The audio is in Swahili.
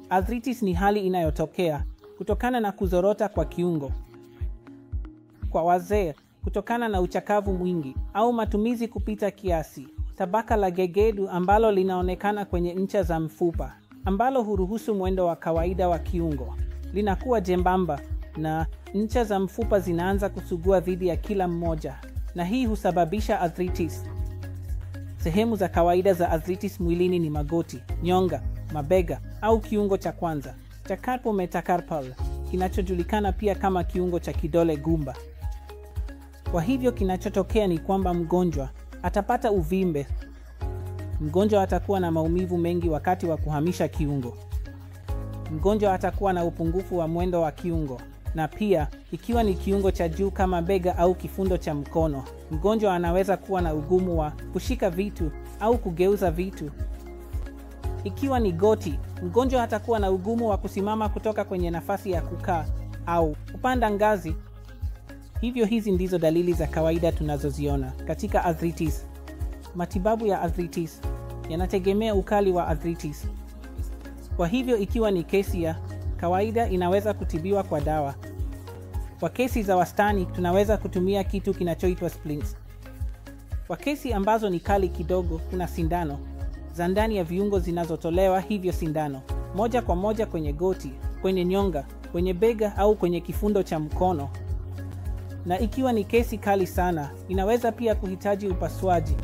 Arthritis ni hali inayotokea kutokana na kuzorota kwa kiungo. Kwa wazee, kutokana na uchakavu mwingi au matumizi kupita kiasi. Tabaka la gegedu ambalo linaonekana kwenye ncha za mfupa, ambalo huruhusu mwendo wa kawaida wa kiungo, linakuwa jembamba na ncha za mfupa zinaanza kusugua dhidi ya kila mmoja, na hii husababisha arthritis. Sehemu za kawaida za arthritis mwilini ni magoti, nyonga, mabega au kiungo cha kwanza cha carpo metacarpal, kinachojulikana pia kama kiungo cha kidole gumba. Kwa hivyo kinachotokea ni kwamba mgonjwa atapata uvimbe. Mgonjwa atakuwa na maumivu mengi wakati wa kuhamisha kiungo. Mgonjwa atakuwa na upungufu wa mwendo wa kiungo, na pia ikiwa ni kiungo cha juu kama bega au kifundo cha mkono, mgonjwa anaweza kuwa na ugumu wa kushika vitu au kugeuza vitu. Ikiwa ni goti, mgonjwa atakuwa na ugumu wa kusimama kutoka kwenye nafasi ya kukaa au kupanda ngazi. Hivyo hizi ndizo dalili za kawaida tunazoziona katika arthritis. Matibabu ya arthritis yanategemea ukali wa arthritis. Kwa hivyo ikiwa ni kesi ya kawaida inaweza kutibiwa kwa dawa. Kwa kesi za wastani tunaweza kutumia kitu kinachoitwa splints. Kwa kesi ambazo ni kali kidogo, kuna sindano za ndani ya viungo zinazotolewa, hivyo sindano moja kwa moja kwenye goti, kwenye nyonga, kwenye bega au kwenye kifundo cha mkono. Na ikiwa ni kesi kali sana, inaweza pia kuhitaji upasuaji.